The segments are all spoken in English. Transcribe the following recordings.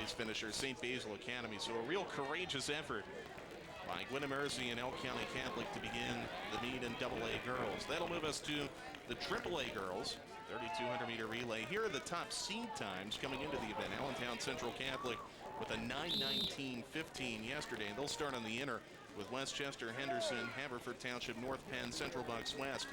race finisher, St. Basil Academy. So a real courageous effort by Gwynedd Mercy and Elk County Catholic to begin the meet in AA girls. That'll move us to the AAA girls, 3,200-meter relay. Here are the top seed times coming into the event. Allentwn Central Catholic with a 9:19.15 yesterday. They'll start on the inner with Westchester, Henderson, Haverford Township, North Penn, Central Bucks West,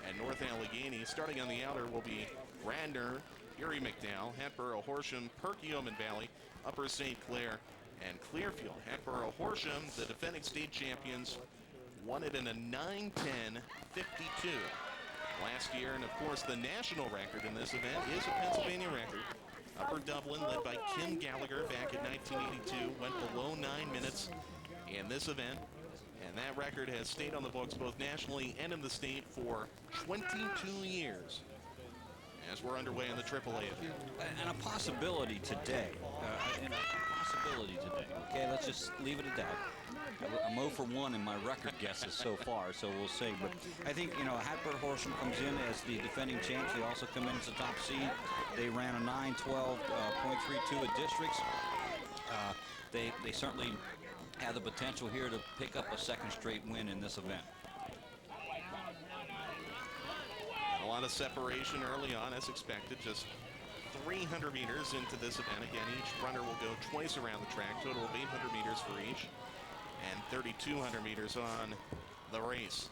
and North Allegheny. Starting on the outer will be Radnor, Erie McDowell, Hatboro Horsham, Perkiomen Val, Upr St. Clair, and Clearfield. Hatboro Horsham, the defending state champions, won it in a 9:10.52 last year. And of course, the national record in this event is a Pennsylvania record. Upper Dublin, led by Kim Gallagher back in 1982, went below 9 minutes in this event. And that record has stayed on the books both nationally and in the state for 22 years as we're underway in the AAA event. And a possibility today. Okay, let's just leave it at that. I'm 0 for 1 in my record guesses so far, so we'll see. But I think, Hatboro Horsham comes in as the defending champs. They also come in as the top seed. They ran a 9:12.32 at districts. They certainly have the potential here to pick up a second straight win in this event. A lot of separation early on, as expected. Just 300 meters into this event. Again, each runner will go twice around the track, total of 800 meters for each, and 3,200 meters on the race.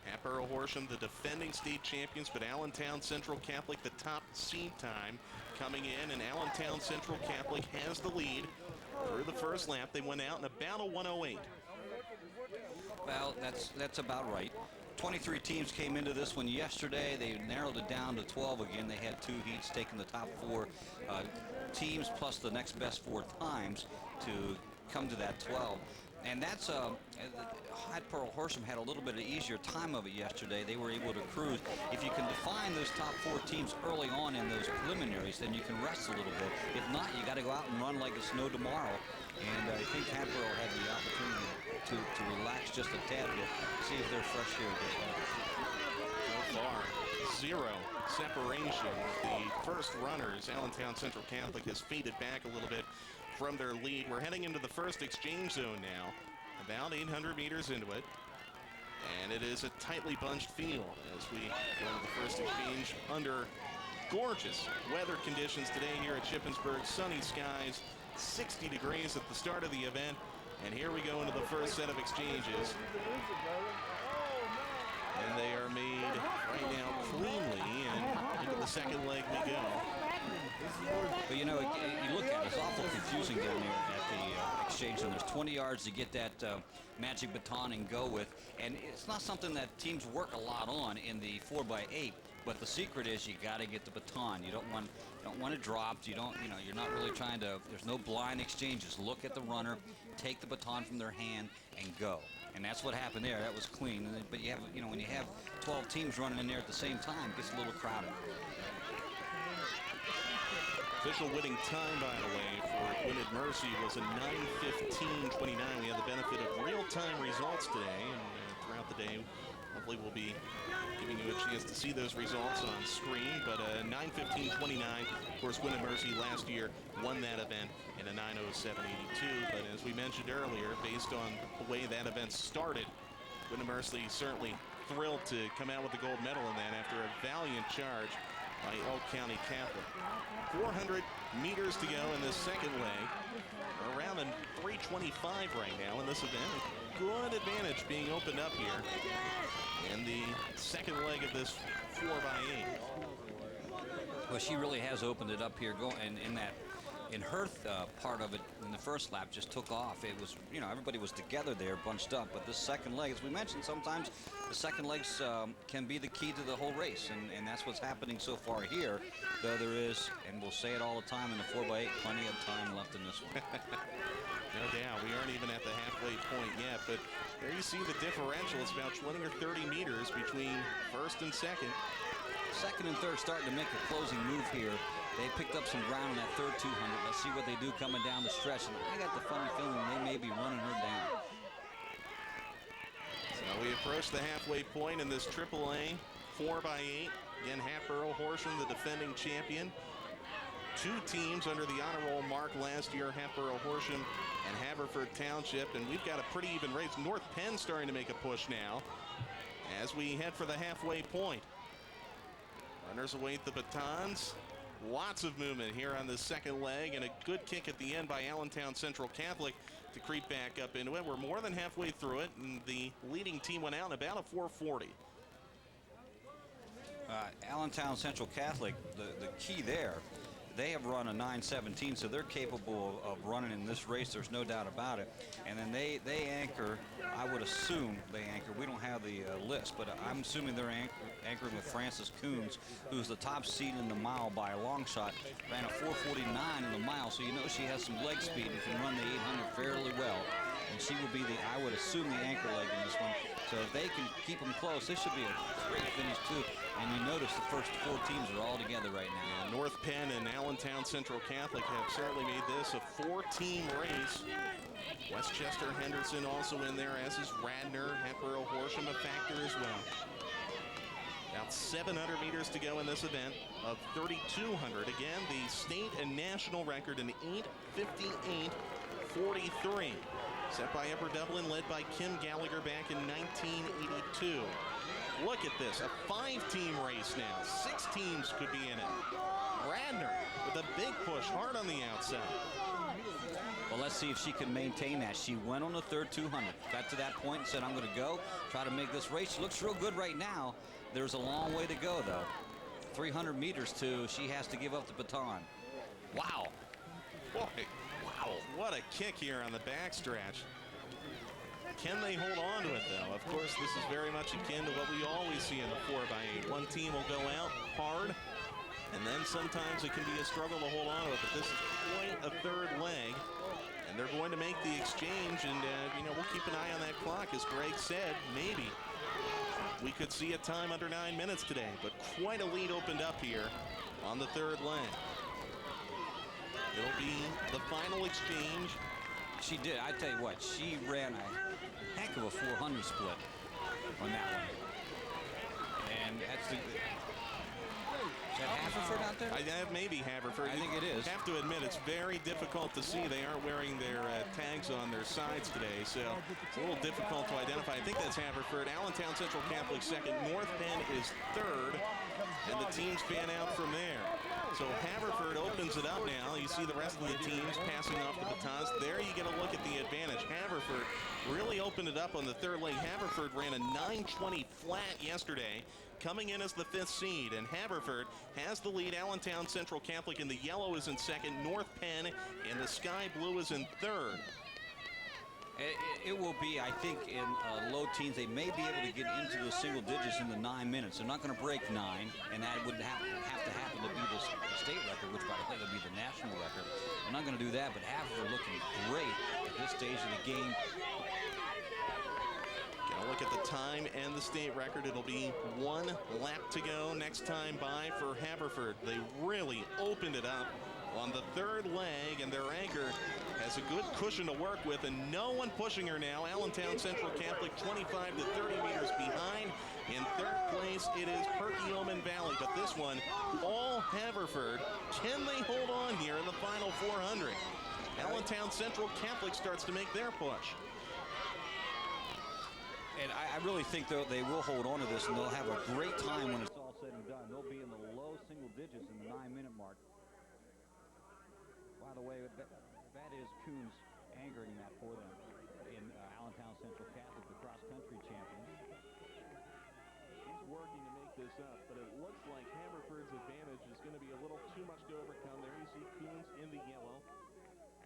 Hatboro Horsham, the defending state champions, but Allentwn Central Catholic, the top seed time coming in, and Allentwn Central Catholic has the lead through the first lap. They went out in about a 1:08. Well, that's about right. 23 teams came into this one yesterday. They narrowed it down to 12 again. They had 2 heats, taking the top 4 teams plus the next best 4 times to come to that 12. And that's Hatboro Horsham had a little bit of easier time of it yesterday. They were able to cruise. If you can define those top 4 teams early on in those preliminaries, then you can rest a little bit. If not, you got to go out and run like it's no tomorrow. And I think Hatboro had the opportunity to relax just a tad bit, see if they're fresh here again. So far, 0 separation. The first runners, Allentwn Central Catholic, has faded back a little bit from their lead. We're heading into the first exchange zone now, about 800 meters into it. And it is a tightly bunched field as we go into the first exchange under gorgeous weather conditions today here at Shippensburg. Sunny skies, 60 degrees at the start of the event. And here we go into the first set of exchanges. And they are made right now cleanly, and into the second leg we go. But you look at it, it's awful confusing down there at the exchange, and there's 20 yards to get that magic baton and go with. And it's not something that teams work a lot on in the 4x8. But the secret is you got to get the baton. You don't want it dropped. You're not really trying to. There's no blind exchanges. Look at the runner, take the baton from their hand, and go. And that's what happened there. That was clean. But you have, when you have 12 teams running in there at the same time, it gets a little crowded. Official winning time, by the way, for Gwynedd Mercy was a 9:15.29. We had the benefit of real-time results today, and throughout the day, hopefully we'll be giving you a chance to see those results on screen. But 9:15.29, of course, Gwynedd Mercy last year won that event in a 9:07.82. But as we mentioned earlier, based on the way that event started, Gwynedd Mercy certainly thrilled to come out with the gold medal in that after a valiant charge by Elk County Catholic. 400 meters to go in this second leg. We're around in 3:25 right now in this event. Good advantage being opened up here in the second leg of this 4x8. Well, she really has opened it up here. In her part of it, in the first lap, just took off. It was, everybody was together there, bunched up. But this second leg, as we mentioned, sometimes the second legs can be the key to the whole race, and that's what's happening so far here. Though there is, and we'll say it all the time in the 4x8, plenty of time left in this one. No doubt. We aren't even at the halfway point yet, but there you see the differential. It's about 20 or 30 meters between first and second. Second and third starting to make a closing move here. They picked up some ground on that third 200. Let's see what they do coming down the stretch. And I got the funny feeling they may be running her down. So we approach the halfway point in this AAA 4x8. Again, Hatboro Horsham, the defending champion. two teams under the honor roll mark last year, Hatboro Horsham and Haverford Township, and we've got a pretty even race. North Penn starting to make a push now as we head for the halfway point. Runners await the batons. Lots of movement here on the second leg, and a good kick at the end by Allentwn Central Catholic to creep back up into it. We're more than halfway through it, and the leading team went out in about a 4:40. Allentwn Central Catholic, the key there, they have run a 9:17, so they're capable of running in this race. There's no doubt about it. And then they anchor, I would assume they anchor. We don't have the list, but I'm assuming they're anchoring with Frances Coons, who's the top seed in the mile by a long shot. Ran a 4:49 in the mile, so you know she has some leg speed and can run the 800 fairly well. And she will be the, I would assume, the anchor leg in this one. So if they can keep them close, this should be a great finish too. And you notice the first four teams are all together right now. North Penn and Allentwn Central Catholic have certainly made this a four-team race. Westchester Henderson also in there, as is Radnor. Hatboro Horsham a factor as well. About 700 meters to go in this event of 3,200. Again, the state and national record in 8:58.43. Set by Upper Dublin, led by Kim Gallagher back in 1982. Look at this, a five-team race now. 6 teams could be in it. Radnor with a big push, hard on the outside. Well, let's see if she can maintain that. She went on the third 200. Got to that point and said, I'm going to go, try to make this race. She looks real good right now. There's a long way to go, though. 300 meters to, she has to give up the baton. Wow. Boy, wow, what a kick here on the backstretch. Can they hold on to it, though? Of course, this is very much akin to what we always see in the 4x8. One team will go out hard, and then sometimes it can be a struggle to hold on to it. But this is quite a third leg, and they're going to make the exchange. And, you know, we'll keep an eye on that clock. As Greg said, maybe we could see a time under 9 minutes today. But quite a lead opened up here on the third leg. It'll be the final exchange. She did. I tell you what, she ran a heck of a 400 split on that one. And that's the... Is that Haverford out there? I have maybe Haverford. I think it is. I have to admit, it's very difficult to see. They aren't wearing their tags on their sides today, so it's a little difficult to identify. I think that's Haverford. Allentwn Central Catholic second. North Penn is third, and the teams fan out from there. So Haverford opens it up now. You see the rest of the teams passing off the batons. There you get a look at the advantage. Haverford really opened it up on the third leg. Haverford ran a 9:20 flat yesterday, coming in as the 5th seed, and Haverford has the lead. Allentwn Central Catholic in the yellow is in second. North Penn in the sky blue is in third. It will be, I think, in low teens. They may be able to get into the single digits in the 9 minutes. They're not going to break 9, and that would have to happen to be the state record, which, by the way, would be the national record. They're not going to do that, but Haverford looking great at this stage of the game. Get a look at the time and the state record. It'll be 1 lap to go next time by for Haverford. They really opened it up on the third leg, and their anchor has a good cushion to work with, and no one pushing her now. Allentwn Central Catholic 25 to 30 meters behind. In third place, it is Perkiomen Val, but this one, all Haverford. Can they hold on here in the final 400? Allentwn Central Catholic starts to make their push. And I really think they will hold on to this, and they'll have a great time when it's all said and done. They'll be in the low single digits in the 9-minute mark. By the way, that is Coons anchoring that for them in Allentwn Central Catholic, the cross-country champion. He's working to make this up, but it looks like Haverford's advantage is going to be a little too much to overcome. There you see Coons in the yellow.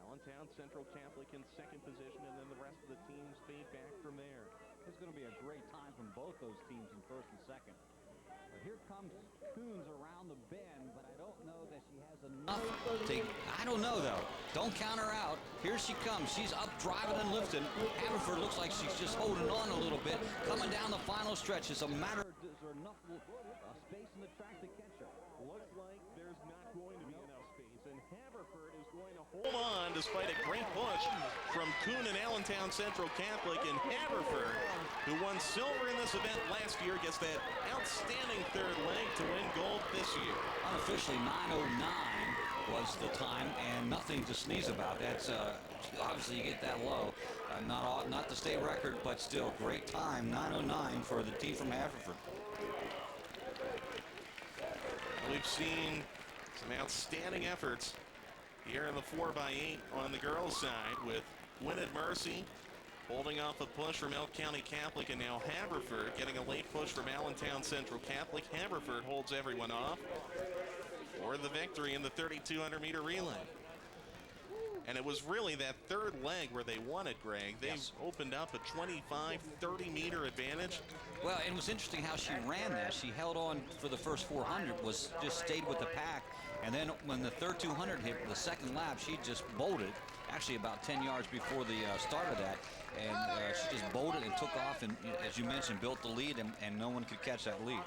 Allentwn Central Catholic in second position, and then the rest of the teams fade back from there. It's going to be a great time from both those teams in first and second. But here comes Coons around the bend, but I don't know that she has enough to... I don't know, though. Don't count her out. Here she comes. She's up, driving and lifting. Haverford looks like she's just holding on a little bit. Coming down the final stretch. It's a matter of... Is there enough space in the track to catch her? Looks like there's not going to be enough space, and Haverford is going to Hold on despite a great push from Coon and Allentwn Central Catholic, and Haverford, who won silver in this event last year, gets that outstanding third leg to win gold this year. Unofficially 9:09 was the time, and nothing to sneeze about. That's obviously you get that low. Not the state record, but still great time. 9:09 for the team from Haverford. We've seen some outstanding efforts here in the 4x8 on the girls' side, with Gwynedd Mercy holding off a push from Elk County Catholic, and now Haverford getting a late push from Allentwn Central Catholic. Haverford holds everyone off for the victory in the 3,200-meter relay. And it was really that third leg where they won it, Greg. They opened up a 25-30-meter advantage. Well, it was interesting how she ran there. She held on for the first 400, just stayed with the pack. And then when the third 200 hit, the second lap, she just bolted, actually about 10 yards before the start of that. And she just bolted and took off and, as you mentioned, built the lead, and no one could catch that lead.